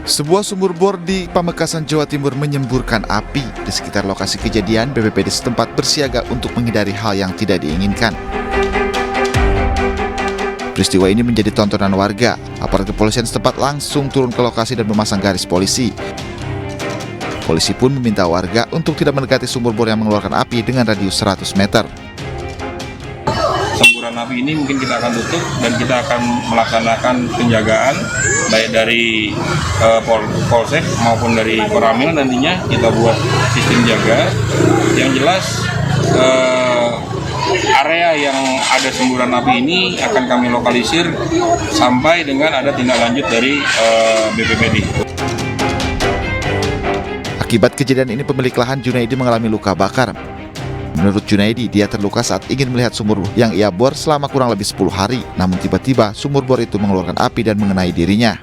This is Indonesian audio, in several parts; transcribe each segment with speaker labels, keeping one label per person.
Speaker 1: Sebuah sumur bor di Pamekasan, Jawa Timur menyemburkan api. Di sekitar lokasi kejadian, BPBD setempat bersiaga untuk menghindari hal yang tidak diinginkan. Peristiwa ini menjadi tontonan warga. Aparat kepolisian setempat langsung turun ke lokasi dan memasang garis polisi. Polisi pun meminta warga untuk tidak mendekati sumur bor yang mengeluarkan api dengan radius 100 meter.
Speaker 2: Semburan api ini mungkin kita akan tutup dan kita akan melaksanakan penjagaan baik dari Polsek maupun dari Koramil. Nantinya kita buat sistem jaga. Yang jelas area yang ada semburan api ini akan kami lokalisir sampai dengan ada tindak lanjut dari BPBD.
Speaker 1: Akibat kejadian ini pemilik lahan Junaidi mengalami luka bakar. Menurut Junaidi, dia terluka saat ingin melihat sumur yang ia bor selama kurang lebih 10 hari. Namun tiba-tiba sumur bor itu mengeluarkan api dan mengenai dirinya.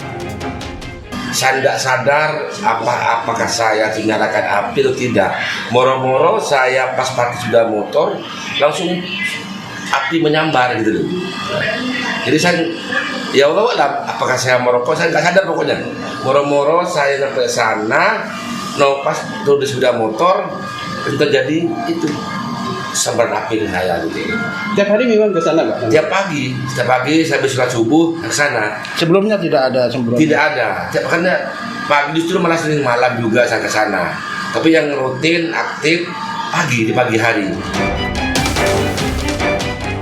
Speaker 3: Saya tidak sadar apakah saya dinyalakan api atau tidak. Moro-moro saya pas parkir sudah motor, langsung api menyambar gitu loh. Jadi saya, ya Allah, apakah saya merokok? Saya nggak sadar pokoknya. Moro-moro saya sampai sana, pas tuh sudah motor, itu terjadi itu. Sambar api di saya gitu.
Speaker 4: Tiap hari memang ke sana Pak?
Speaker 3: Tiap pagi saya habis sholat subuh ke sana.
Speaker 4: Sebelumnya tidak ada sebelumnya?
Speaker 3: Tidak ada. Karena pagi justru malah sering malam juga saya ke sana. Tapi yang rutin aktif di pagi hari.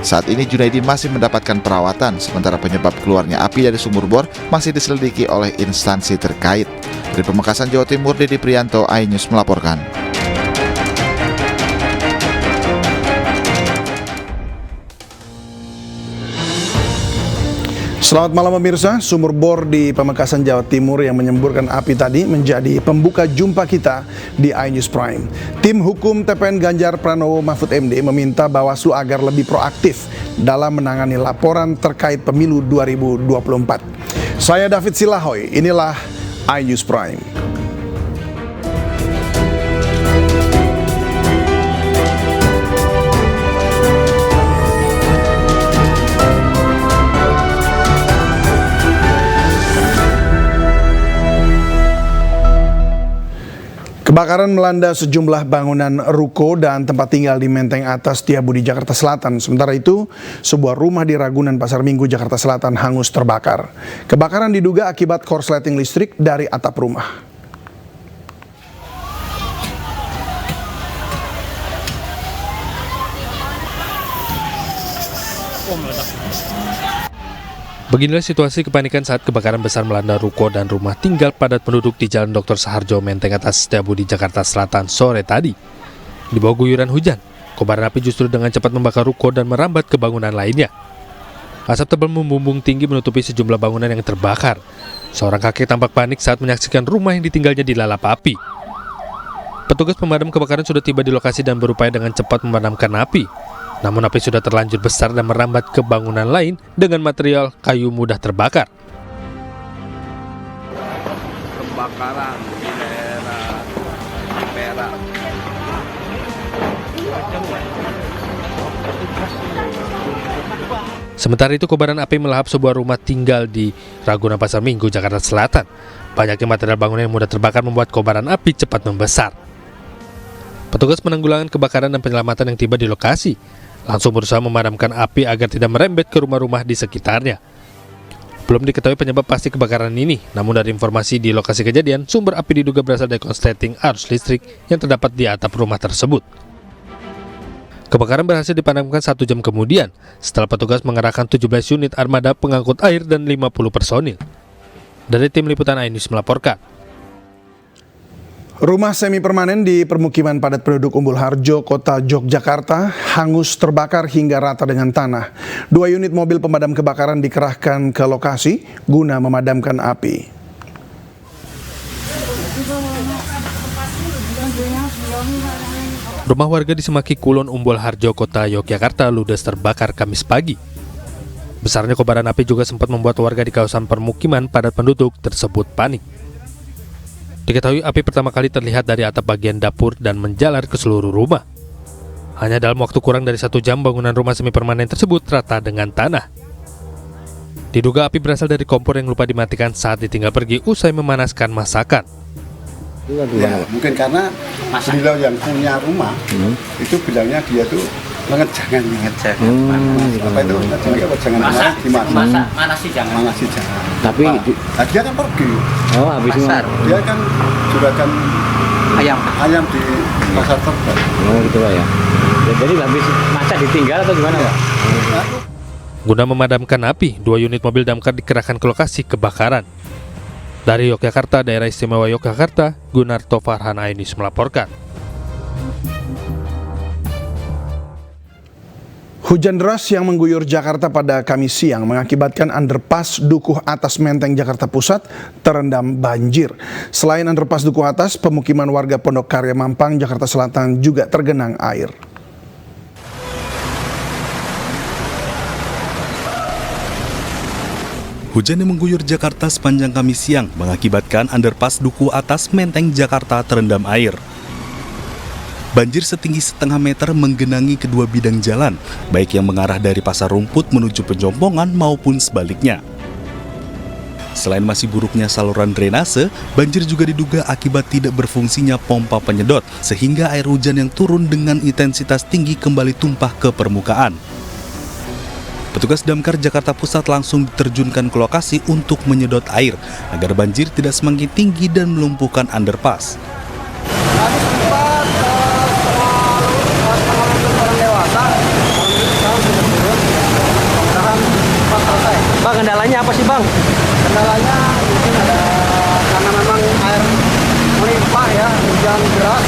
Speaker 1: Saat ini Junaidi masih mendapatkan perawatan, sementara penyebab keluarnya api dari sumur bor masih diselidiki oleh instansi terkait. Dari Pamekasan, Jawa Timur, Dedy Prianto, iNews melaporkan.
Speaker 4: Selamat malam pemirsa, sumur bor di Pamekasan, Jawa Timur yang menyemburkan api tadi menjadi pembuka jumpa kita di iNews Prime. Tim hukum TPN Ganjar Pranowo Mahfud MD meminta Bawaslu agar lebih proaktif dalam menangani laporan terkait pemilu 2024. Saya David Silahoy, inilah iNews Prime. Kebakaran melanda sejumlah bangunan ruko dan tempat tinggal di Menteng Atas Setiabudi, Jakarta Selatan. Sementara itu, sebuah rumah di Ragunan, Pasar Minggu, Jakarta Selatan hangus terbakar. Kebakaran diduga akibat korsleting listrik dari atap rumah.
Speaker 5: Beginilah situasi kepanikan saat kebakaran besar melanda ruko dan rumah tinggal padat penduduk di Jalan Dr. Saharjo, Menteng Atas Setiabudi, Jakarta Selatan sore tadi. Di bawah guyuran hujan, kobaran api justru dengan cepat membakar ruko dan merambat ke bangunan lainnya. Asap tebal membumbung tinggi menutupi sejumlah bangunan yang terbakar. Seorang kakek tampak panik saat menyaksikan rumah yang ditinggalnya dilalap api. Petugas pemadam kebakaran sudah tiba di lokasi dan berupaya dengan cepat memadamkan api. Namun api sudah terlanjur besar dan merambat ke bangunan lain dengan material kayu mudah terbakar.
Speaker 6: Kebakaran di daerah Perak.
Speaker 5: Sementara itu kobaran api melahap sebuah rumah tinggal di Ragunan, Pasar Minggu, Jakarta Selatan. Banyaknya material bangunan yang mudah terbakar membuat kobaran api cepat membesar. Petugas penanggulangan kebakaran dan penyelamatan yang tiba di lokasi langsung berusaha memadamkan api agar tidak merembet ke rumah-rumah di sekitarnya. Belum diketahui penyebab pasti kebakaran ini, namun dari informasi di lokasi kejadian, sumber api diduga berasal dari korsleting arus listrik yang terdapat di atap rumah tersebut. Kebakaran berhasil dipadamkan 1 jam kemudian, setelah petugas mengerahkan 17 unit armada pengangkut air dan 50 personil. Dari tim liputan iNews melaporkan.
Speaker 4: Rumah semi permanen di permukiman padat penduduk Umbul Harjo, Kota Yogyakarta, hangus terbakar hingga rata dengan tanah. 2 unit mobil pemadam kebakaran dikerahkan ke lokasi guna memadamkan api.
Speaker 5: Rumah warga di Semaki Kulon, Umbul Harjo, Kota Yogyakarta ludes terbakar Kamis pagi. Besarnya kobaran api juga sempat membuat warga di kawasan permukiman padat penduduk tersebut panik. Diketahui api pertama kali terlihat dari atap bagian dapur dan menjalar ke seluruh rumah. Hanya dalam waktu kurang dari 1 jam bangunan rumah semi permanen tersebut rata dengan tanah. Diduga api berasal dari kompor yang lupa dimatikan saat ditinggal pergi usai memanaskan masakan.
Speaker 7: Ya, mungkin karena beliau yang punya rumah itu bilangnya dia tuh jangan apa itu jangan
Speaker 8: manasi jangan.
Speaker 7: Tapi dia kan pergi.
Speaker 8: Oh, habis masak.
Speaker 7: Dia kan juragan ayam di pasar Tebet.
Speaker 8: Oh, gitu Pak ya. Jadi habis masak ditinggal atau gimana Pak?
Speaker 5: Guna memadamkan api, 2 unit mobil damkar dikerahkan ke lokasi kebakaran. Dari Yogyakarta, Daerah Istimewa Yogyakarta, Gunarto Farhan Ainis melaporkan.
Speaker 4: Hujan deras yang mengguyur Jakarta pada Kamis siang mengakibatkan underpass Dukuh Atas Menteng Jakarta Pusat terendam banjir. Selain underpass Dukuh Atas, pemukiman warga Pondok Karya Mampang, Jakarta Selatan juga tergenang air.
Speaker 9: Hujan yang mengguyur Jakarta sepanjang Kamis siang mengakibatkan underpass Dukuh Atas Menteng Jakarta terendam air. Banjir setinggi setengah meter menggenangi kedua bidang jalan, baik yang mengarah dari Pasar Rumput menuju Penjompongan maupun sebaliknya. Selain masih buruknya saluran drainase, banjir juga diduga akibat tidak berfungsinya pompa penyedot, sehingga air hujan yang turun dengan intensitas tinggi kembali tumpah ke permukaan. Petugas damkar Jakarta Pusat langsung diterjunkan ke lokasi untuk menyedot air agar banjir tidak semakin tinggi dan melumpuhkan underpass.
Speaker 8: Bang, kendalanya apa sih Bang?
Speaker 10: Kendalanya mungkin ada karena memang air melimpah ya, hujan deras.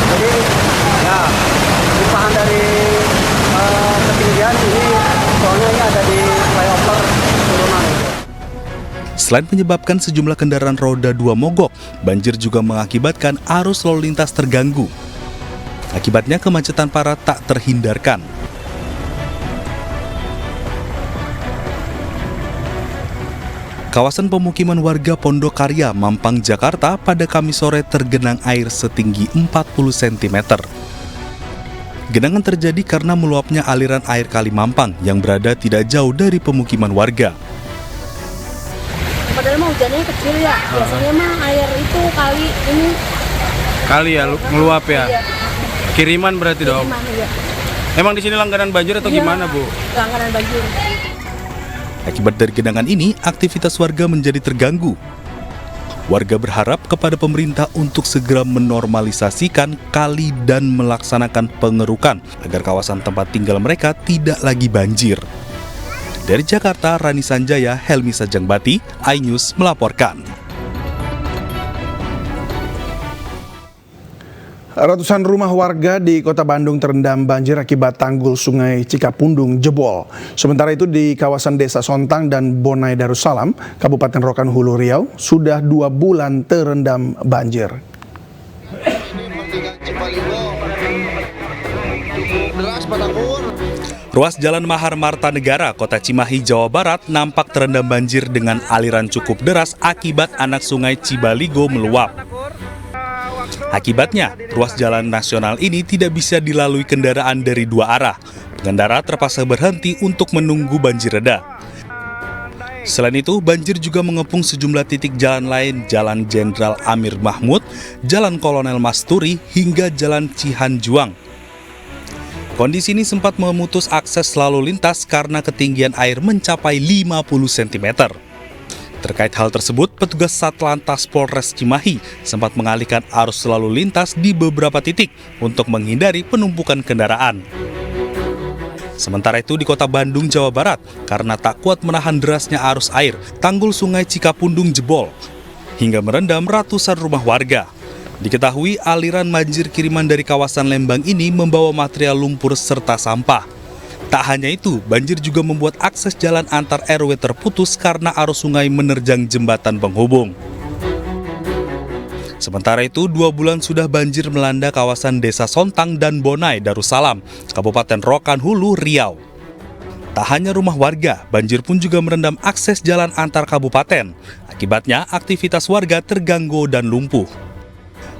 Speaker 10: Jadi ya limpahan dari ketinggian ini soalnya ini ada di flyover turunan.
Speaker 9: Selain menyebabkan sejumlah kendaraan roda 2 mogok, banjir juga mengakibatkan arus lalu lintas terganggu. Akibatnya kemacetan parah tak terhindarkan. Kawasan pemukiman warga Pondok Karya, Mampang, Jakarta pada Kamis sore tergenang air setinggi 40 cm. Genangan terjadi karena meluapnya aliran air Kali Mampang yang berada tidak jauh dari pemukiman warga.
Speaker 11: Padahal mah hujannya kecil ya, biasanya mah air itu kali ini.
Speaker 12: Kali ya, meluap ya?
Speaker 11: Iya.
Speaker 12: Kiriman berarti dong?
Speaker 11: Iya.
Speaker 12: Emang di sini langganan banjir atau gimana Bu?
Speaker 11: Langganan banjir.
Speaker 9: Akibat dari genangan ini, aktivitas warga menjadi terganggu. Warga berharap kepada pemerintah untuk segera menormalisasikan kali dan melaksanakan pengerukan agar kawasan tempat tinggal mereka tidak lagi banjir. Dari Jakarta, Rani Sanjaya, Helmi Sajangbati, iNews melaporkan.
Speaker 4: Ratusan rumah warga di Kota Bandung terendam banjir akibat tanggul Sungai Cikapundung jebol. Sementara itu di kawasan Desa Sontang dan Bonai Darussalam, Kabupaten Rokan Hulu Riau, sudah 2 bulan terendam banjir.
Speaker 9: Ruas Jalan Mahar Marta Negara, Kota Cimahi, Jawa Barat nampak terendam banjir dengan aliran cukup deras akibat anak sungai Cibaligo meluap. Akibatnya, ruas jalan nasional ini tidak bisa dilalui kendaraan dari 2 arah. Pengendara terpaksa berhenti untuk menunggu banjir reda. Selain itu, banjir juga mengepung sejumlah titik jalan lain, Jalan Jenderal Amir Mahmud, Jalan Kolonel Masturi, hingga Jalan Cihanjuang. Kondisi ini sempat memutus akses lalu lintas karena ketinggian air mencapai 50 cm. Terkait hal tersebut, petugas Satlantas Polres Cimahi sempat mengalihkan arus lalu lintas di beberapa titik untuk menghindari penumpukan kendaraan. Sementara itu di Kota Bandung, Jawa Barat, karena tak kuat menahan derasnya arus air, tanggul Sungai Cikapundung jebol hingga merendam ratusan rumah warga. Diketahui aliran banjir kiriman dari kawasan Lembang ini membawa material lumpur serta sampah. Tak hanya itu, banjir juga membuat akses jalan antar RW terputus karena arus sungai menerjang jembatan penghubung. Sementara itu, 2 bulan sudah banjir melanda kawasan Desa Sontang dan Bonai Darussalam, Kabupaten Rokan Hulu, Riau. Tak hanya rumah warga, banjir pun juga merendam akses jalan antar kabupaten. Akibatnya, aktivitas warga terganggu dan lumpuh.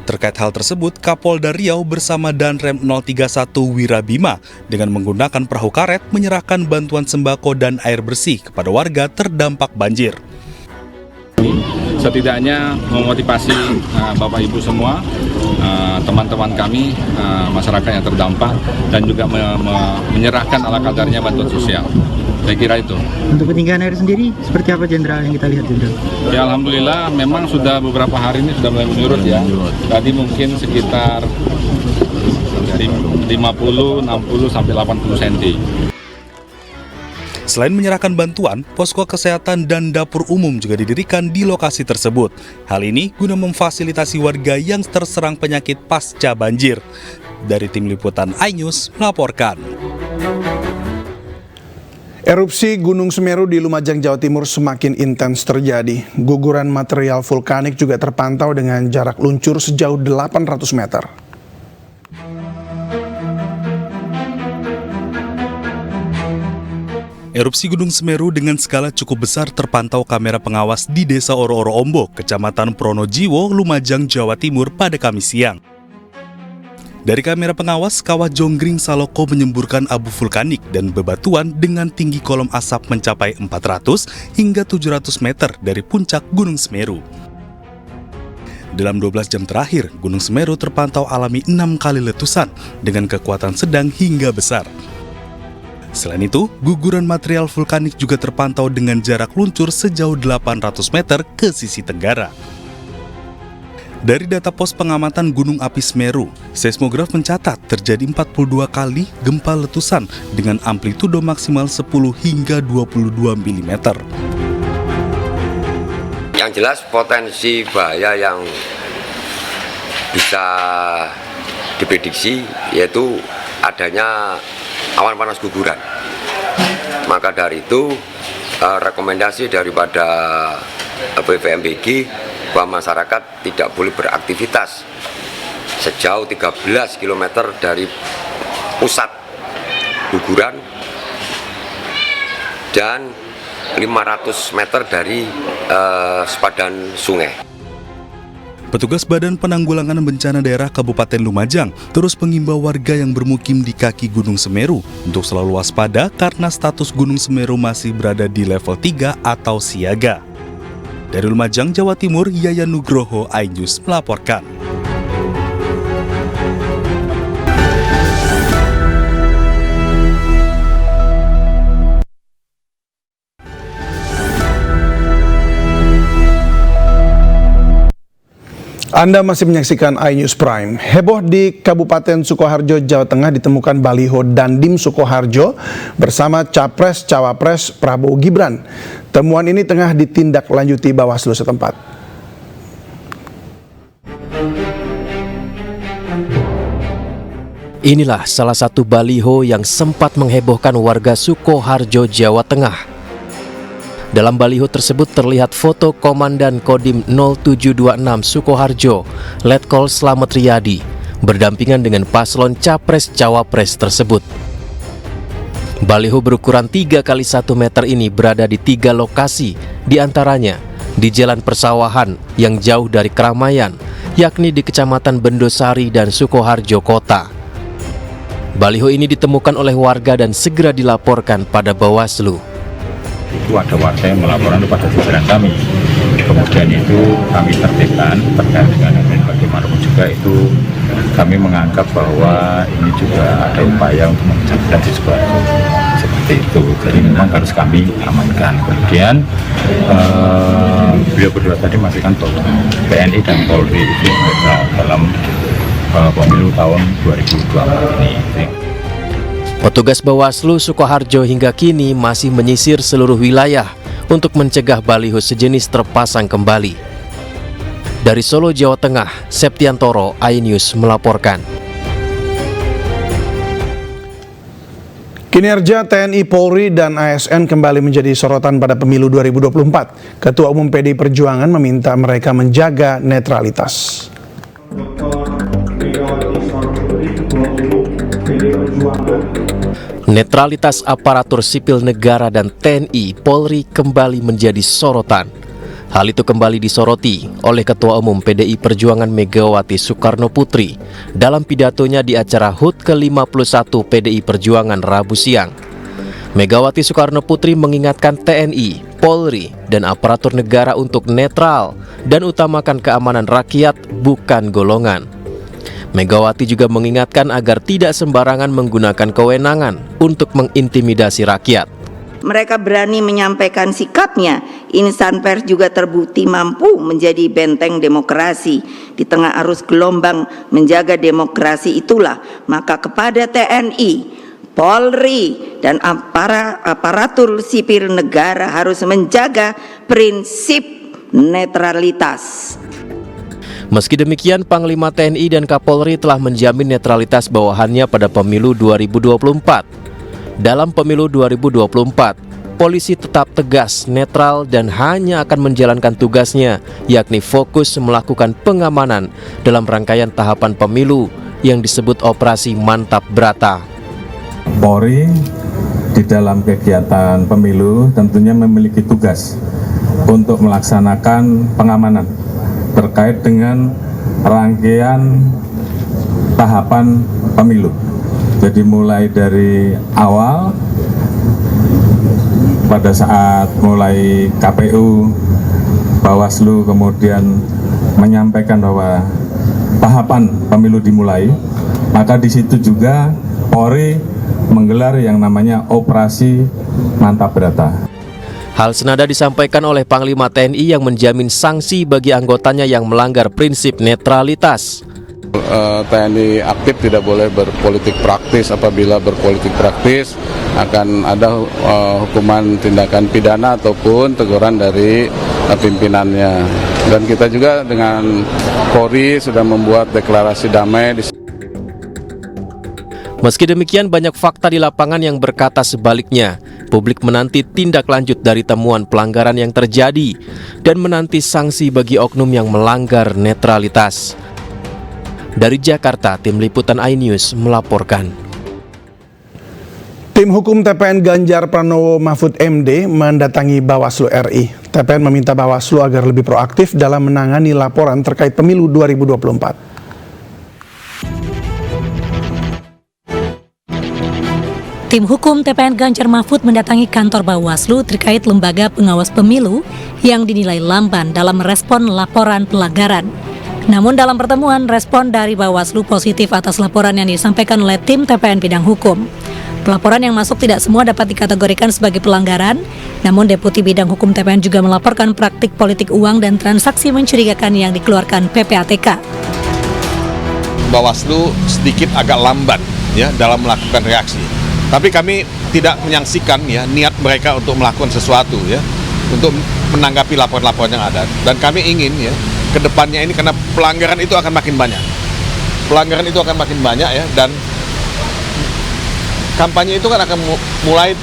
Speaker 9: Terkait hal tersebut, Kapolda Riau bersama Danrem 031 Wirabima dengan menggunakan perahu karet menyerahkan bantuan sembako dan air bersih kepada warga terdampak banjir.
Speaker 13: Setidaknya memotivasi Bapak Ibu semua, teman-teman kami, masyarakat yang terdampak, dan juga menyerahkan ala kadarnya bantuan sosial. Saya kira itu.
Speaker 14: Untuk ketinggian air sendiri, seperti apa Jenderal yang kita lihat, Jenderal?
Speaker 13: Ya alhamdulillah, memang sudah beberapa hari ini sudah mulai menurun ya. Tadi mungkin sekitar 50, 60, sampai 80 cm.
Speaker 9: Selain menyerahkan bantuan, posko kesehatan dan dapur umum juga didirikan di lokasi tersebut. Hal ini guna memfasilitasi warga yang terserang penyakit pasca banjir. Dari Tim Liputan iNews melaporkan.
Speaker 4: Erupsi Gunung Semeru di Lumajang, Jawa Timur semakin intens terjadi. Guguran material vulkanik juga terpantau dengan jarak luncur sejauh 800 meter.
Speaker 9: Erupsi Gunung Semeru dengan skala cukup besar terpantau kamera pengawas di Desa Oro-Oro Ombok, Kecamatan Pronojiwo, Lumajang, Jawa Timur pada Kamis siang. Dari kamera pengawas, Kawah Jonggring Saloko menyemburkan abu vulkanik dan bebatuan dengan tinggi kolom asap mencapai 400 hingga 700 meter dari puncak Gunung Semeru. Dalam 12 jam terakhir, Gunung Semeru terpantau alami 6 kali letusan dengan kekuatan sedang hingga besar. Selain itu, guguran material vulkanik juga terpantau dengan jarak luncur sejauh 800 meter ke sisi tenggara. Dari data pos pengamatan Gunung Api Semeru, seismograf mencatat terjadi 42 kali gempa letusan dengan amplitudo maksimal 10 hingga 22 mm.
Speaker 15: Yang jelas potensi bahaya yang bisa diprediksi yaitu adanya awan panas guguran. Maka dari itu rekomendasi daripada BVMBG bahwa masyarakat tidak boleh beraktivitas sejauh 13 km dari pusat guguran dan 500 meter dari sepadan sungai.
Speaker 9: Petugas Badan Penanggulangan Bencana Daerah Kabupaten Lumajang terus mengimbau warga yang bermukim di kaki Gunung Semeru untuk selalu waspada karena status Gunung Semeru masih berada di level 3 atau siaga. Dari Lumajang, Jawa Timur, Yayan Nugroho, iNews melaporkan.
Speaker 4: Anda masih menyaksikan iNews Prime. Heboh di Kabupaten Sukoharjo, Jawa Tengah ditemukan baliho Dandim Sukoharjo bersama Capres-Cawapres Prabowo Gibran. Temuan ini tengah ditindaklanjuti Bawaslu setempat.
Speaker 16: Inilah salah satu baliho yang sempat menghebohkan warga Sukoharjo, Jawa Tengah. Dalam baliho tersebut terlihat foto Komandan Kodim 0726 Sukoharjo, Letkol Slamet Riyadi, berdampingan dengan paslon Capres-Cawapres tersebut. Baliho berukuran 3 x 1 meter ini berada di 3 lokasi, diantaranya di Jalan Persawahan yang jauh dari keramaian, yakni di Kecamatan Bendosari dan Sukoharjo Kota. Baliho ini ditemukan oleh warga dan segera dilaporkan pada Bawaslu.
Speaker 17: Itu ada warga yang melaporkan kepada jajaran kami. Kemudian itu kami tertibkan terkait dengan ini, bagaimanapun juga itu kami menganggap bahwa ini juga ada upaya untuk menjadikan di Sukoharjo seperti itu. Jadi memang harus kami amankan. Kemudian beliau berdua tadi memastikan bahwa TNI dan Polri itu dalam pemilu tahun 2024 ini.
Speaker 16: Petugas Bawaslu Sukoharjo hingga kini masih menyisir seluruh wilayah untuk mencegah baliho sejenis terpasang kembali. Dari Solo, Jawa Tengah, Septiantoro, iNews melaporkan.
Speaker 4: Kinerja TNI, Polri, dan ASN kembali menjadi sorotan pada pemilu 2024. Ketua Umum PDI Perjuangan meminta mereka menjaga netralitas.
Speaker 16: Netralitas aparatur sipil negara dan TNI, Polri kembali menjadi sorotan. Hal itu kembali disoroti oleh Ketua Umum PDI Perjuangan Megawati Soekarno Putri dalam pidatonya di acara HUT ke-51 PDI Perjuangan Rabu siang. Megawati Soekarno Putri mengingatkan TNI, Polri, dan aparatur negara untuk netral dan utamakan keamanan rakyat, bukan golongan. Megawati juga mengingatkan agar tidak sembarangan menggunakan kewenangan untuk mengintimidasi rakyat.
Speaker 18: Mereka berani menyampaikan sikapnya. Insan pers juga terbukti mampu menjadi benteng demokrasi. Di tengah arus gelombang menjaga demokrasi itulah, maka kepada TNI, Polri, dan aparatur sipil negara harus menjaga prinsip netralitas.
Speaker 16: Meski demikian, Panglima TNI dan Kapolri telah menjamin netralitas bawahannya pada pemilu 2024. Dalam pemilu 2024, polisi tetap tegas, netral, dan hanya akan menjalankan tugasnya, yakni fokus melakukan pengamanan dalam rangkaian tahapan pemilu yang disebut Operasi Mantap Brata.
Speaker 17: Polri di dalam kegiatan pemilu tentunya memiliki tugas untuk melaksanakan pengamanan terkait dengan rangkaian tahapan pemilu. Jadi mulai dari awal pada saat mulai KPU, Bawaslu kemudian menyampaikan bahwa tahapan pemilu dimulai, maka di situ juga Polri menggelar yang namanya Operasi Mantap Brata.
Speaker 16: Hal senada disampaikan oleh Panglima TNI yang menjamin sanksi bagi anggotanya yang melanggar prinsip netralitas.
Speaker 19: TNI aktif tidak boleh berpolitik praktis. Apabila berpolitik praktis akan ada hukuman tindakan pidana ataupun teguran dari pimpinannya. Dan kita juga dengan Polri sudah membuat deklarasi damai.
Speaker 16: Meski demikian, banyak fakta di lapangan yang berkata sebaliknya. Publik menanti tindak lanjut dari temuan pelanggaran yang terjadi dan menanti sanksi bagi oknum yang melanggar netralitas. Dari Jakarta, Tim Liputan iNews melaporkan.
Speaker 4: Tim hukum TPN Ganjar Pranowo Mahfud MD mendatangi Bawaslu RI. TPN meminta Bawaslu agar lebih proaktif dalam menangani laporan terkait pemilu 2024.
Speaker 20: Tim hukum TPN Ganjar Mahfud mendatangi kantor Bawaslu terkait lembaga pengawas pemilu yang dinilai lamban dalam merespon laporan pelanggaran. Namun dalam pertemuan, respon dari Bawaslu positif atas laporan yang disampaikan oleh tim TPN bidang hukum. Pelaporan yang masuk tidak semua dapat dikategorikan sebagai pelanggaran, namun Deputi Bidang Hukum TPN juga melaporkan praktik politik uang dan transaksi mencurigakan yang dikeluarkan PPATK.
Speaker 21: Bawaslu sedikit agak lambat ya dalam melakukan reaksi. Tapi kami tidak menyaksikan ya niat mereka untuk melakukan sesuatu ya untuk menanggapi laporan-laporan yang ada. Dan kami ingin ya ke depannya ini karena pelanggaran itu akan makin banyak. Pelanggaran itu akan makin banyak ya dan kampanye itu kan akan mulai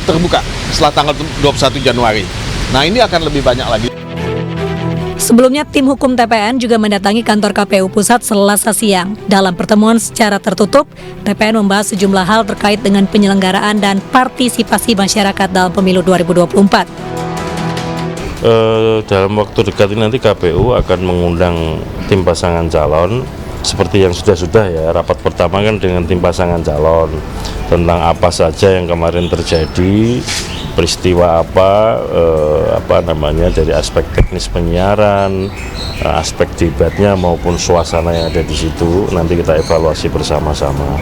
Speaker 21: terbuka setelah tanggal 21 Januari. Nah, ini akan lebih banyak lagi.
Speaker 20: Sebelumnya, tim hukum TPN juga mendatangi kantor KPU Pusat Selasa siang. Dalam pertemuan secara tertutup, TPN membahas sejumlah hal terkait dengan penyelenggaraan dan partisipasi masyarakat dalam pemilu 2024.
Speaker 22: Dalam waktu dekat ini nanti KPU akan mengundang tim pasangan calon seperti yang sudah ya, rapat pertama kan dengan tim pasangan calon tentang apa saja yang kemarin terjadi, peristiwa apa dari aspek teknis penyiaran, aspek debatnya maupun suasana yang ada di situ, nanti kita evaluasi bersama-sama.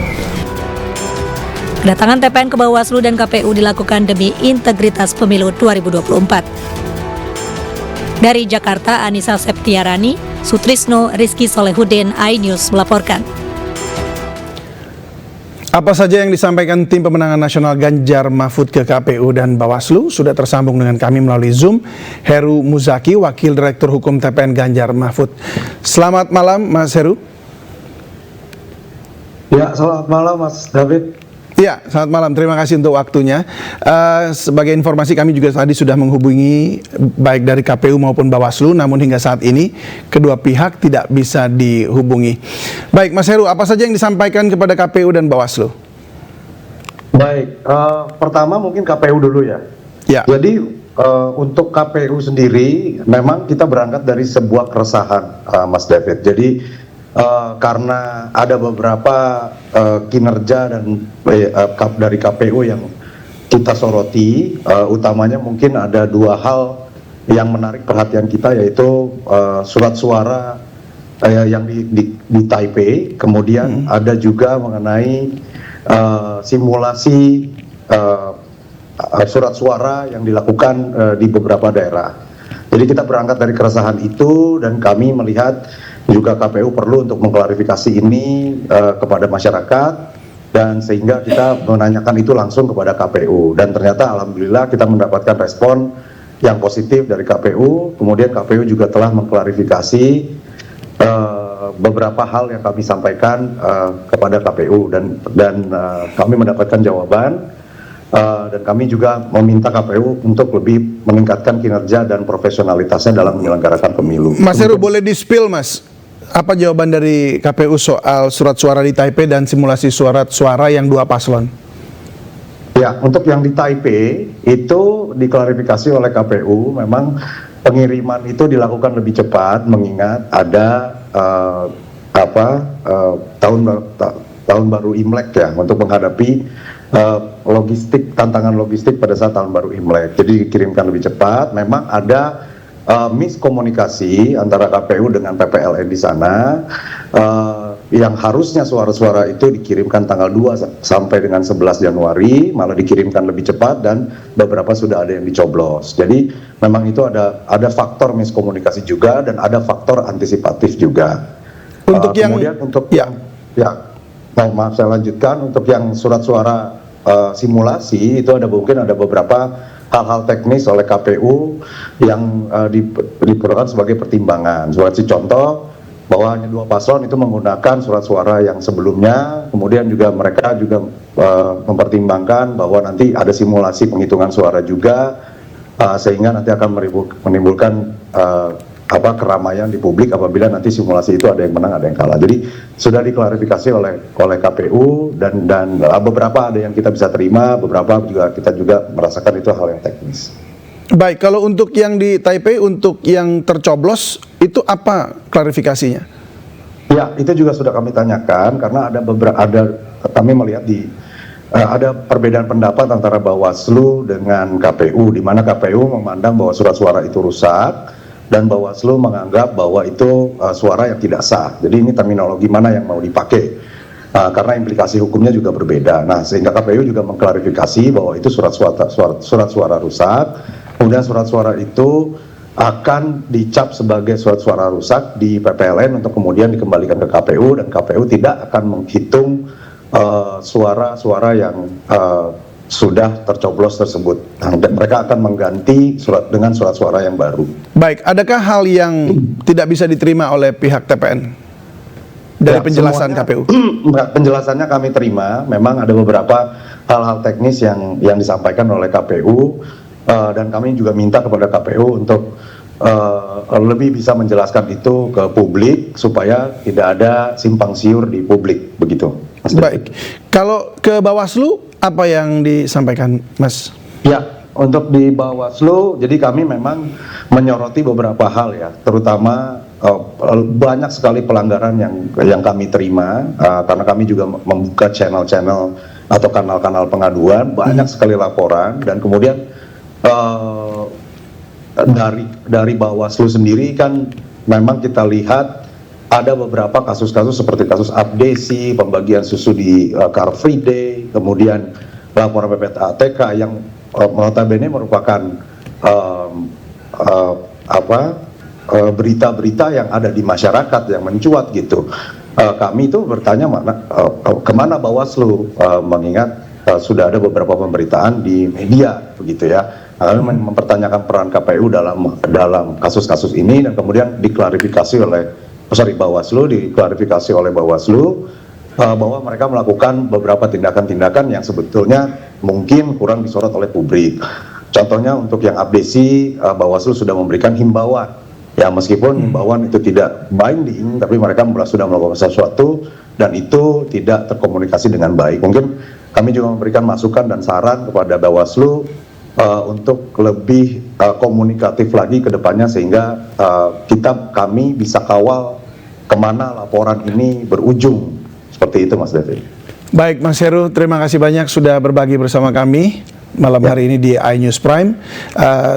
Speaker 20: Kedatangan TPN ke Bawaslu dan KPU dilakukan demi integritas pemilu 2024. Dari Jakarta, Anissa Septiarani, Sutrisno Rizky Solehudin, iNews melaporkan.
Speaker 4: Apa saja yang disampaikan tim pemenangan nasional Ganjar Mahfud ke KPU dan Bawaslu? Sudah tersambung dengan kami melalui Zoom, Heru Muzaki, Wakil Direktur Hukum TPN Ganjar Mahfud. Selamat malam, Mas Heru.
Speaker 23: Ya, selamat malam, Mas David.
Speaker 4: Ya, selamat malam. Terima kasih untuk waktunya. Sebagai informasi, kami juga tadi sudah menghubungi baik dari KPU maupun Bawaslu, namun hingga saat ini kedua pihak tidak bisa dihubungi. Baik, Mas Heru, apa saja yang disampaikan kepada KPU dan Bawaslu?
Speaker 23: Baik, pertama mungkin KPU dulu ya.
Speaker 4: Ya.
Speaker 23: Jadi untuk KPU sendiri, memang kita berangkat dari sebuah keresahan, Mas David. Jadi karena ada beberapa kinerja dan dari KPU yang kita soroti, utamanya mungkin ada dua hal yang menarik perhatian kita, yaitu surat suara yang di Taipei, kemudian ada juga mengenai simulasi surat suara yang dilakukan di beberapa daerah. Jadi kita berangkat dari keresahan itu dan kami melihat juga KPU perlu untuk mengklarifikasi ini kepada masyarakat, dan sehingga kita menanyakan itu langsung kepada KPU, dan ternyata alhamdulillah kita mendapatkan respon yang positif dari KPU. Kemudian KPU juga telah mengklarifikasi beberapa hal yang kami sampaikan kepada KPU, dan kami mendapatkan jawaban. Dan kami juga meminta KPU untuk lebih meningkatkan kinerja dan profesionalitasnya dalam menyelenggarakan pemilu.
Speaker 4: Mas Heru, boleh di-spill, Mas, apa jawaban dari KPU soal surat suara di Taipei dan simulasi surat suara yang dua paslon?
Speaker 23: Ya, untuk yang di Taipei itu diklarifikasi oleh KPU, memang pengiriman itu dilakukan lebih cepat mengingat ada tahun baru Imlek ya, untuk menghadapi tantangan logistik pada saat tahun baru Imlek. Jadi dikirimkan lebih cepat. Memang ada miskomunikasi antara KPU dengan PPLN di sana, yang harusnya suara-suara itu dikirimkan tanggal 2 sampai dengan 11 Januari, malah dikirimkan lebih cepat dan beberapa sudah ada yang dicoblos. Jadi memang itu ada faktor miskomunikasi juga dan ada faktor antisipatif juga.
Speaker 4: Untuk
Speaker 23: maaf saya lanjutkan, untuk yang surat suara simulasi itu mungkin ada beberapa hal-hal teknis oleh KPU yang diperlukan sebagai pertimbangan. Seperti contoh bahwa hanya dua paslon itu menggunakan surat suara yang sebelumnya, kemudian juga mereka juga mempertimbangkan bahwa nanti ada simulasi penghitungan suara juga, sehingga nanti akan menimbulkan keramaian di publik apabila nanti simulasi itu ada yang menang, ada yang kalah. Jadi sudah diklarifikasi oleh KPU dan beberapa ada yang kita bisa terima, beberapa juga kita juga merasakan itu hal yang teknis.
Speaker 4: Baik, kalau untuk yang di Taipei, untuk yang tercoblos itu apa klarifikasinya?
Speaker 23: Ya, itu juga sudah kami tanyakan karena kami melihat ada perbedaan pendapat antara Bawaslu dengan KPU, di mana KPU memandang bahwa surat suara itu rusak dan Bawaslu menganggap bahwa itu suara yang tidak sah. Jadi ini terminologi mana yang mau dipakai, karena implikasi hukumnya juga berbeda. Nah, sehingga KPU juga mengklarifikasi bahwa itu surat suara rusak. Kemudian surat suara itu akan dicap sebagai surat suara rusak di PPLN untuk kemudian dikembalikan ke KPU, dan KPU tidak akan menghitung suara-suara yang sudah tercoblos tersebut. Mereka akan mengganti dengan surat suara yang baru.
Speaker 4: Baik, adakah hal yang tidak bisa diterima oleh pihak TPN dari penjelasan KPU?
Speaker 23: Penjelasannya kami terima. Memang ada beberapa hal-hal teknis yang disampaikan oleh KPU, dan kami juga minta kepada KPU untuk lebih bisa menjelaskan itu ke publik supaya tidak ada simpang siur di publik, begitu.
Speaker 4: Baik, kalau ke Bawaslu apa yang disampaikan, Mas?
Speaker 23: Ya, untuk di Bawaslu, jadi kami memang menyoroti beberapa hal ya, terutama banyak sekali pelanggaran yang kami terima, karena kami juga membuka channel-channel atau kanal-kanal pengaduan, banyak sekali laporan, dan kemudian dari Bawaslu sendiri kan memang kita lihat ada beberapa kasus-kasus seperti kasus abdesi, pembagian susu di Car Free Day, kemudian laporan PPATK yang notabene merupakan berita-berita yang ada di masyarakat yang mencuat gitu. Kami itu bertanya kemana Bawaslu, mengingat sudah ada beberapa pemberitaan di media begitu ya. Kami mempertanyakan peran KPU dalam kasus-kasus ini, dan kemudian diklarifikasi oleh Bawaslu bahwa mereka melakukan beberapa tindakan-tindakan yang sebetulnya mungkin kurang disorot oleh publik. Contohnya untuk yang abdesi, Bawaslu sudah memberikan himbauan. Ya, meskipun himbauan itu tidak binding, tapi mereka sudah melakukan sesuatu dan itu tidak terkomunikasi dengan baik. Mungkin kami juga memberikan masukan dan saran kepada Bawaslu untuk lebih komunikatif lagi ke depannya sehingga kami bisa kawal kemana laporan ini berujung. Seperti itu Mas David.
Speaker 4: Baik Mas Heru, terima kasih banyak sudah berbagi bersama kami malam hari ini di iNews Prime,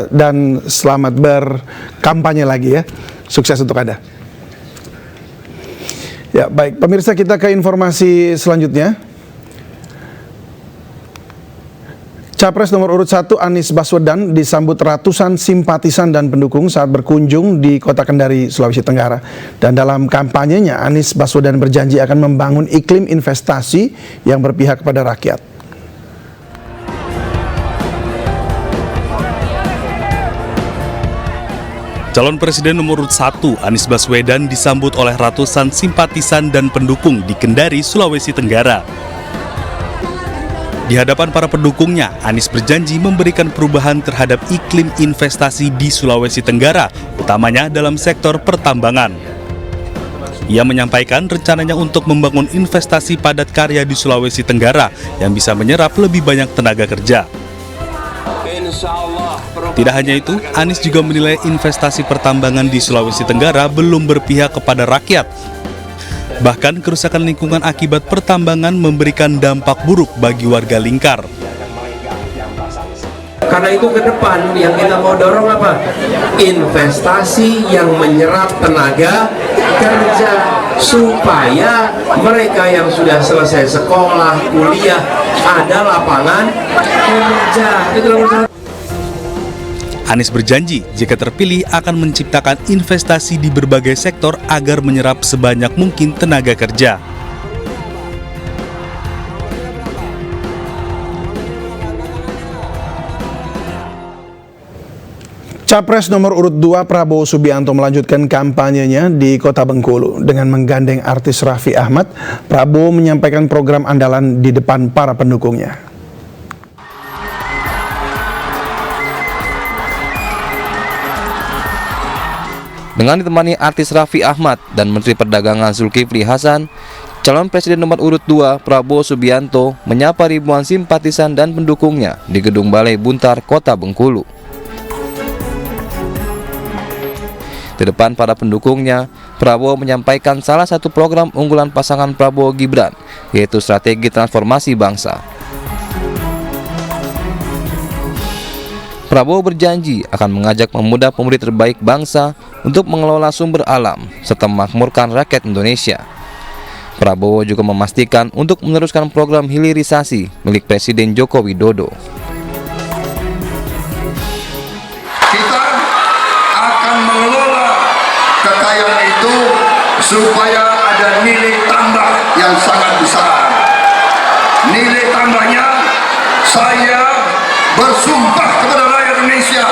Speaker 4: dan selamat berkampanye lagi ya, sukses untuk Anda. Ya baik, pemirsa, kita ke informasi selanjutnya. Capres nomor urut 1 Anies Baswedan disambut ratusan simpatisan dan pendukung saat berkunjung di Kota Kendari, Sulawesi Tenggara. Dan dalam kampanyenya, Anies Baswedan berjanji akan membangun iklim investasi yang berpihak kepada rakyat.
Speaker 9: Calon Presiden nomor urut 1 Anies Baswedan disambut oleh ratusan simpatisan dan pendukung di Kendari, Sulawesi Tenggara. Di hadapan para pendukungnya, Anies berjanji memberikan perubahan terhadap iklim investasi di Sulawesi Tenggara, utamanya dalam sektor pertambangan. Ia menyampaikan rencananya untuk membangun investasi padat karya di Sulawesi Tenggara yang bisa menyerap lebih banyak tenaga kerja. Tidak hanya itu, Anies juga menilai investasi pertambangan di Sulawesi Tenggara belum berpihak kepada rakyat. Bahkan kerusakan lingkungan akibat pertambangan memberikan dampak buruk bagi warga lingkar.
Speaker 1: Karena itu ke depan yang kita mau dorong apa? Investasi yang menyerap tenaga kerja supaya mereka yang sudah selesai sekolah, kuliah, ada lapangan kerja.
Speaker 9: Anies berjanji jika terpilih akan menciptakan investasi di berbagai sektor agar menyerap sebanyak mungkin tenaga kerja.
Speaker 4: Capres nomor urut 2 Prabowo Subianto melanjutkan kampanyenya di Kota Bengkulu. Dengan menggandeng artis Raffi Ahmad, Prabowo menyampaikan program andalan di depan para pendukungnya.
Speaker 2: Dengan ditemani artis Raffi Ahmad dan Menteri Perdagangan Zulkifli Hasan, calon Presiden nomor urut 2 Prabowo Subianto menyapa ribuan simpatisan dan pendukungnya di Gedung Balai Buntar, Kota Bengkulu. Di depan para pendukungnya, Prabowo menyampaikan salah satu program unggulan pasangan Prabowo Gibran, yaitu strategi transformasi bangsa. Prabowo berjanji akan mengajak pemuda-pemudi terbaik bangsa untuk mengelola sumber alam serta memakmurkan rakyat Indonesia. Prabowo juga memastikan untuk meneruskan program hilirisasi milik Presiden Joko Widodo.
Speaker 3: Kita akan mengelola kekayaan itu supaya ada nilai tambah yang sangat besar. Nilai tambahnya, saya bersumpah kepada rakyat Indonesia,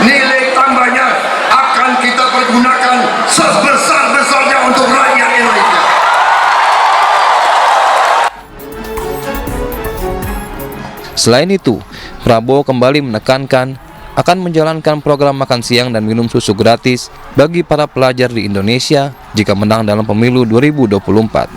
Speaker 3: nilai tambahnya akan kita pergunakan sebesar-besarnya untuk rakyat Indonesia.
Speaker 2: Selain itu, Prabowo kembali menekankan akan menjalankan program makan siang dan minum susu gratis bagi para pelajar di Indonesia jika menang dalam pemilu 2024.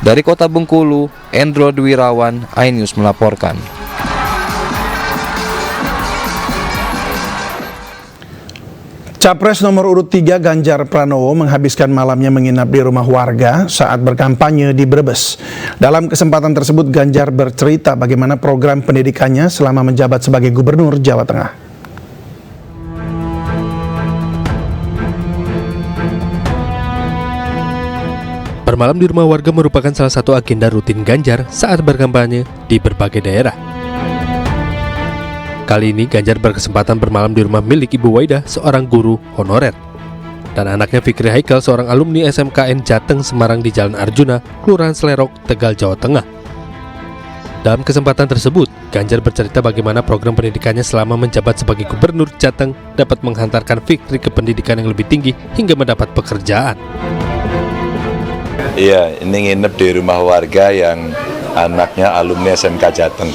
Speaker 2: Dari Kota Bengkulu, Endro Dwirawan, iNews melaporkan.
Speaker 4: Capres nomor urut 3 Ganjar Pranowo menghabiskan malamnya menginap di rumah warga saat berkampanye di Brebes. Dalam kesempatan tersebut, Ganjar bercerita bagaimana program pendidikannya selama menjabat sebagai Gubernur Jawa Tengah.
Speaker 5: Bermalam di rumah warga merupakan salah satu agenda rutin Ganjar saat berkampanye di berbagai daerah. Kali ini Ganjar berkesempatan bermalam di rumah milik Ibu Waidah, seorang guru honorer, dan anaknya Fikri Haikal, seorang alumni SMKN Jateng Semarang di Jalan Arjuna, Kelurahan Selerok, Tegal, Jawa Tengah. Dalam kesempatan tersebut, Ganjar bercerita bagaimana program pendidikannya selama menjabat sebagai Gubernur Jateng dapat menghantarkan Fikri ke pendidikan yang lebih tinggi hingga mendapat pekerjaan.
Speaker 24: Iya, ini nginep di rumah warga yang anaknya alumni SMK Jateng.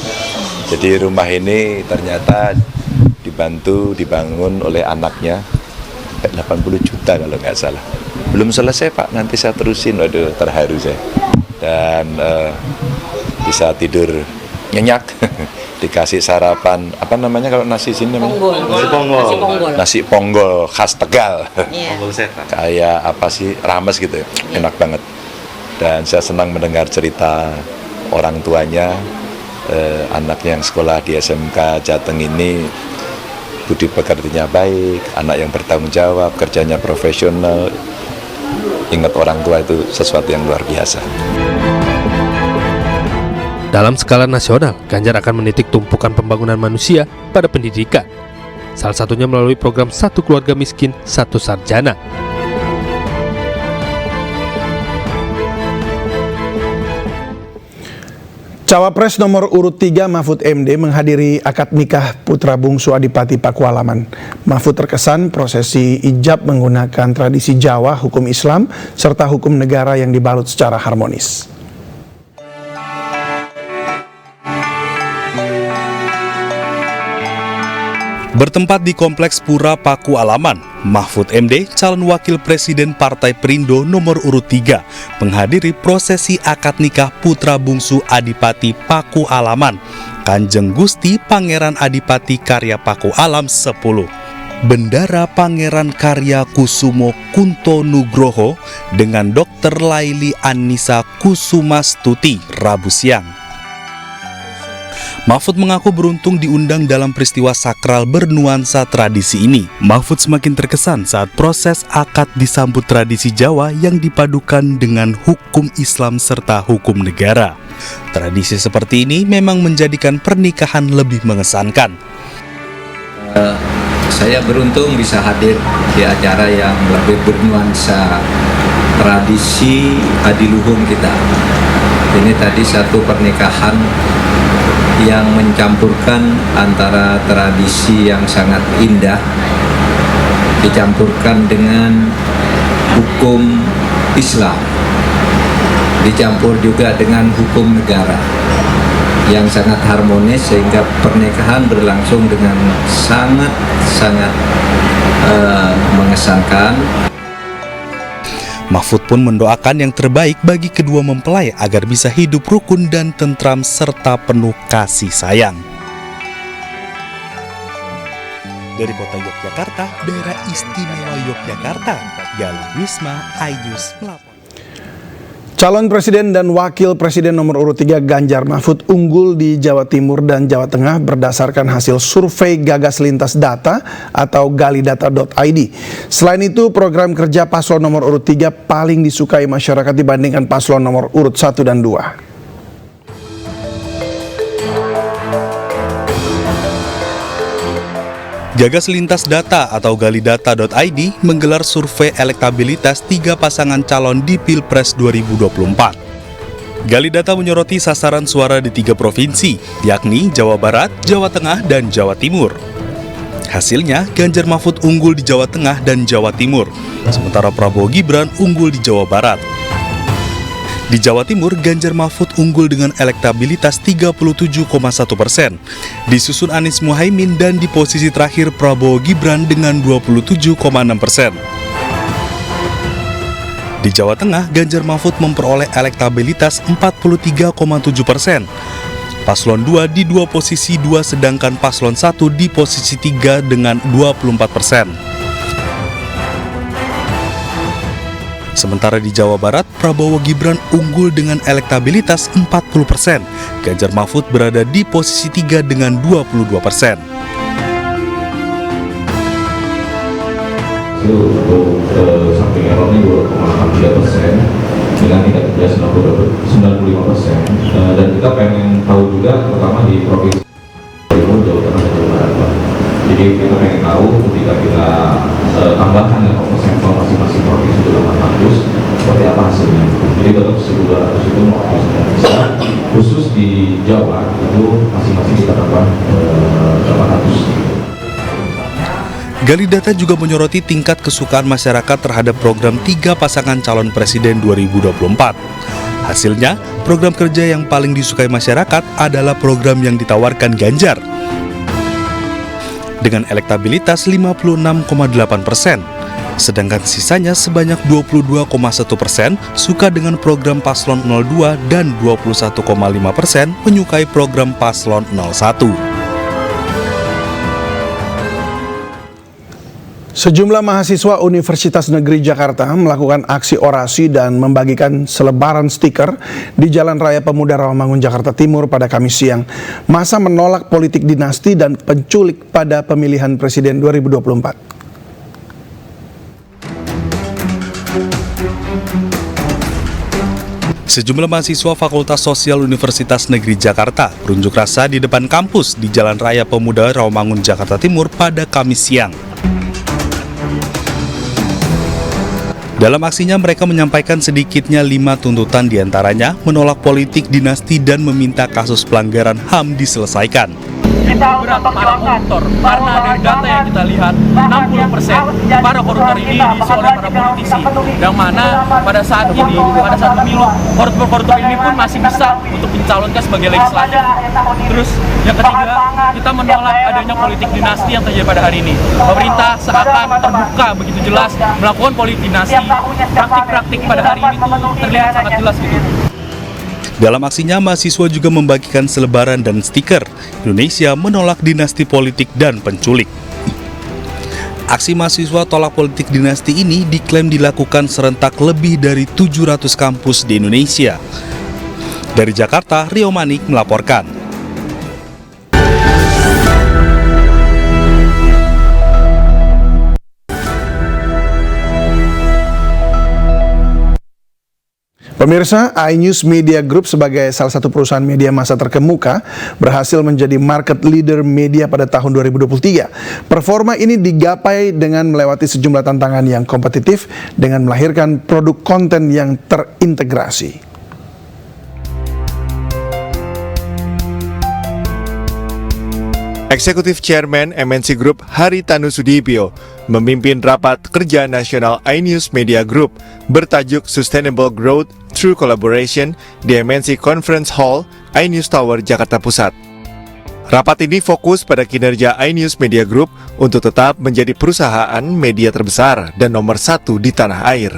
Speaker 24: Jadi rumah ini ternyata dibangun oleh anaknya 80 juta kalau nggak salah. Belum selesai Pak, nanti saya terusin, waduh terharu saya. dan bisa tidur nyenyak. Dikasih sarapan apa namanya kalau nasi sini namanya? Nasi ponggol khas Tegal. Kayak apa sih, rames gitu, enak banget. Dan saya senang mendengar cerita orang tuanya, anaknya yang sekolah di SMK Jateng ini budi pekertinya baik, anak yang bertanggung jawab, kerjanya profesional. Ingat orang tua itu sesuatu yang luar biasa.
Speaker 5: Dalam skala nasional, Ganjar akan menitik tumpukan pembangunan manusia pada pendidikan. Salah satunya melalui program Satu Keluarga Miskin, Satu Sarjana.
Speaker 4: Cawapres nomor urut 3 Mahfud MD menghadiri akad nikah putra bungsu Adipati Pakualaman. Mahfud terkesan prosesi ijab menggunakan tradisi Jawa, hukum Islam, serta hukum negara yang dibalut secara harmonis.
Speaker 9: Bertempat di Kompleks Pura Pakualaman, Mahfud MD, calon wakil presiden Partai Perindo nomor urut 3, menghadiri prosesi akad nikah putra bungsu Adipati Pakualaman, Kanjeng Gusti Pangeran Adipati Karya Pakualam 10. Bendara Pangeran Karya Kusumo Kunto Nugroho dengan Dr. Laili Anissa Kusumastuti Rabu siang. Mahfud mengaku beruntung diundang dalam peristiwa sakral bernuansa tradisi ini. Mahfud semakin terkesan saat proses akad disambut tradisi Jawa yang dipadukan dengan hukum Islam serta hukum negara. Tradisi seperti ini memang menjadikan pernikahan lebih mengesankan.
Speaker 6: Saya beruntung bisa hadir di acara yang lebih bernuansa tradisi adiluhung kita. Ini tadi satu pernikahan yang mencampurkan antara tradisi yang sangat indah dicampurkan dengan hukum Islam, dicampur juga dengan hukum negara yang sangat harmonis sehingga pernikahan berlangsung dengan sangat mengesankan.
Speaker 9: Mahfud pun mendoakan yang terbaik bagi kedua mempelai agar bisa hidup rukun dan tentram serta penuh kasih sayang. Dari kota Yogyakarta, daerah istimewa Yogyakarta, Galuh Wisma, iNews melapor.
Speaker 4: Calon Presiden dan Wakil Presiden nomor urut 3 Ganjar Mahfud unggul di Jawa Timur dan Jawa Tengah berdasarkan hasil survei Gagas Lintas Data atau galidata.id. Selain itu, program kerja paslon nomor urut 3 paling disukai masyarakat dibandingkan paslon nomor urut 1 dan 2.
Speaker 9: Gagas Lintas Data atau galidata.id menggelar survei elektabilitas 3 pasangan calon di Pilpres 2024. Galidata menyoroti sasaran suara di 3 provinsi, yakni Jawa Barat, Jawa Tengah, dan Jawa Timur. Hasilnya, Ganjar Mahfud unggul di Jawa Tengah dan Jawa Timur, sementara Prabowo Gibran unggul di Jawa Barat. Di Jawa Timur, Ganjar Mahfud unggul dengan elektabilitas 37,1%, disusun Anies Muhaimin dan di posisi terakhir Prabowo Gibran dengan 27,6%. Di Jawa Tengah, Ganjar Mahfud memperoleh elektabilitas 43,7%. Paslon 2 di 2 posisi 2, sedangkan Paslon 1 di posisi 3 dengan 24%. Sementara di Jawa Barat, Prabowo Gibran unggul dengan elektabilitas 40%. Ganjar Mahfud berada di posisi 3 dengan 22%.
Speaker 7: Untuk samping errornya 2,83% dengan tingkat kebiasaan 95%. Dan kita pengen tahu juga, terutama di Provinsi Timur, Jawa Tengah, dan Jawa Barat. Jadi kita pengen tahu ketika kita tambahan ya sampel masing-masing provinsi dalam kampus seperti apa hasilnya. Jadi dalam 1.200 itu mau bisa khusus di Jawa itu masing-masing kita tambah 800.
Speaker 9: Galidata juga menyoroti tingkat kesukaan masyarakat terhadap program 3 pasangan calon presiden 2024. Hasilnya, program kerja yang paling disukai masyarakat adalah program yang ditawarkan Ganjar dengan elektabilitas 56,8%. Sedangkan sisanya sebanyak 22,1% suka dengan program paslon 02 dan 21,5% menyukai program paslon 01.
Speaker 4: Sejumlah mahasiswa Universitas Negeri Jakarta melakukan aksi orasi dan membagikan selebaran stiker di Jalan Raya Pemuda Rawamangun, Jakarta Timur pada Kamis siang. Masa menolak politik dinasti dan penculik pada pemilihan presiden 2024.
Speaker 9: Sejumlah mahasiswa Fakultas Sosial Universitas Negeri Jakarta berunjuk rasa di depan kampus di Jalan Raya Pemuda Rawamangun, Jakarta Timur pada Kamis siang. Dalam aksinya mereka menyampaikan sedikitnya 5 tuntutan, diantaranya menolak politik dinasti dan meminta kasus pelanggaran HAM diselesaikan.
Speaker 8: Kita berat para koruptor, karena dari data yang kita lihat 60% para koruptor ini diisi oleh para politisi, yang mana pada saat ini, pada saat pemilu, koruptor ini pun masih bisa untuk dicalonkan sebagai legislatif. Terus yang ketiga, kita menolak adanya politik dinasti yang terjadi pada hari ini. Pemerintah seakan terbuka begitu jelas melakukan politik dinasti, praktik-praktik pada hari ini tuh terlihat sangat jelas gitu.
Speaker 9: Dalam aksinya, mahasiswa juga membagikan selebaran dan stiker Indonesia menolak dinasti politik dan penculik. Aksi mahasiswa tolak politik dinasti ini diklaim dilakukan serentak lebih dari 700 kampus di Indonesia. Dari Jakarta, Rio Manik melaporkan.
Speaker 4: Pemirsa, iNews Media Group sebagai salah satu perusahaan media massa terkemuka berhasil menjadi market leader media pada tahun 2023. Performa ini digapai dengan melewati sejumlah tantangan yang kompetitif dengan melahirkan produk konten yang terintegrasi.
Speaker 10: Eksekutif Chairman MNC Group Haritanu Sudibyo memimpin rapat kerja nasional iNews Media Group bertajuk Sustainable Growth Through Collaboration di MNC Conference Hall, iNews Tower, Jakarta Pusat. Rapat ini fokus pada kinerja iNews Media Group untuk tetap menjadi perusahaan media terbesar dan nomor 1 di tanah air.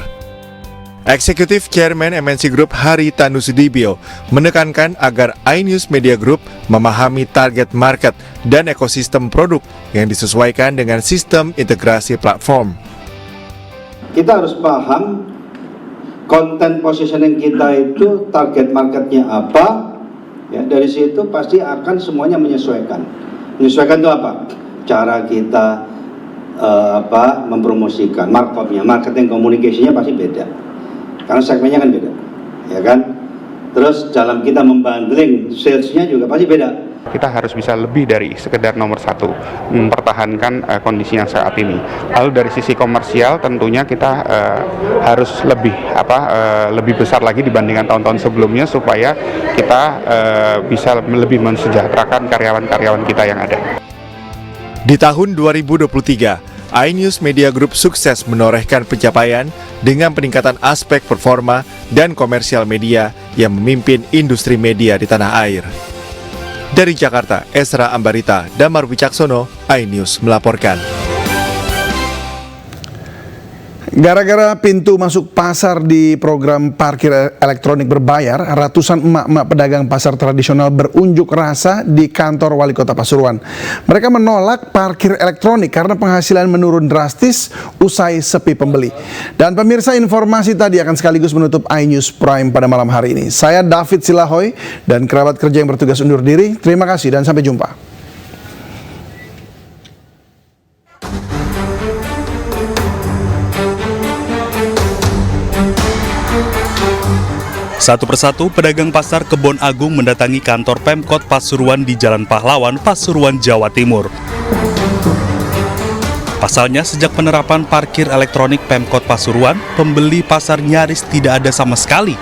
Speaker 10: Eksekutif Chairman MNC Group Haritanu Sudibyo menekankan agar iNews Media Group memahami target market dan ekosistem produk yang disesuaikan dengan sistem integrasi platform.
Speaker 11: Kita harus paham konten positioning kita itu target marketnya apa, ya, dari situ pasti akan semuanya menyesuaikan. Menyesuaikan itu apa? Cara kita mempromosikan, markupnya, marketing communication-nya pasti beda. Karena segmennya kan beda, ya kan? Terus dalam kita membundling sales-nya juga pasti beda.
Speaker 12: Kita harus bisa lebih dari sekedar nomor 1, mempertahankan kondisi yang saat ini. Lalu dari sisi komersial tentunya kita harus lebih besar lagi dibandingkan tahun-tahun sebelumnya supaya kita bisa lebih mensejahterakan karyawan-karyawan kita yang ada.
Speaker 10: Di tahun 2023, iNews Media Group sukses menorehkan pencapaian dengan peningkatan aspek performa dan komersial media yang memimpin industri media di tanah air. Dari Jakarta, Esra Ambarita, Damar Wicaksono, iNews melaporkan.
Speaker 4: Gara-gara pintu masuk pasar di program parkir elektronik berbayar, ratusan emak-emak pedagang pasar tradisional berunjuk rasa di kantor Wali Kota Pasuruan. Mereka menolak parkir elektronik karena penghasilan menurun drastis usai sepi pembeli. Dan pemirsa, informasi tadi akan sekaligus menutup iNews Prime pada malam hari ini. Saya David Silahoy dan kerabat kerja yang bertugas undur diri. Terima kasih dan sampai jumpa.
Speaker 9: Satu persatu pedagang pasar Kebon Agung mendatangi kantor Pemkot Pasuruan di Jalan Pahlawan, Pasuruan, Jawa Timur. Pasalnya, sejak penerapan parkir elektronik Pemkot Pasuruan, pembeli pasar nyaris tidak ada sama sekali.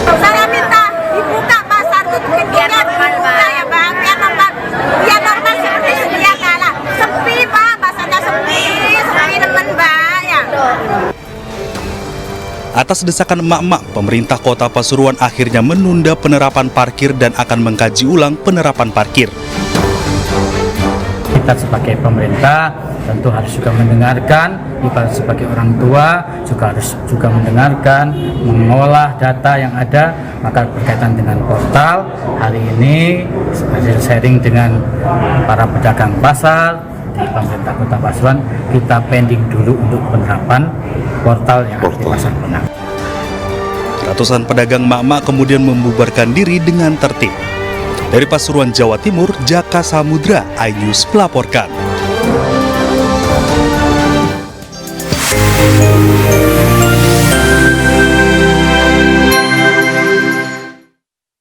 Speaker 25: Saya minta dibuka pasar itu biar dibuka ya Bang, biar normal seperti sedia kala. Sepi Pak, pasarnya sepi teman Bang ya.
Speaker 9: Atas desakan emak-emak, pemerintah Kota Pasuruan akhirnya menunda penerapan parkir dan akan mengkaji ulang penerapan parkir.
Speaker 26: Kita sebagai pemerintah
Speaker 13: tentu harus juga mendengarkan, ibarat sebagai orang tua juga harus juga mendengarkan, mengolah data yang ada. Maka berkaitan dengan portal, hari ini hasil sharing dengan para pedagang pasar di pemerintah Kota Pasuruan, kita pending dulu untuk penerapan portal yang ada di Pasar Benang.
Speaker 9: Ratusan pedagang mak-mak kemudian membubarkan diri dengan tertib. Dari Pasuruan, Jawa Timur, Jaka Samudra, iNews melaporkan.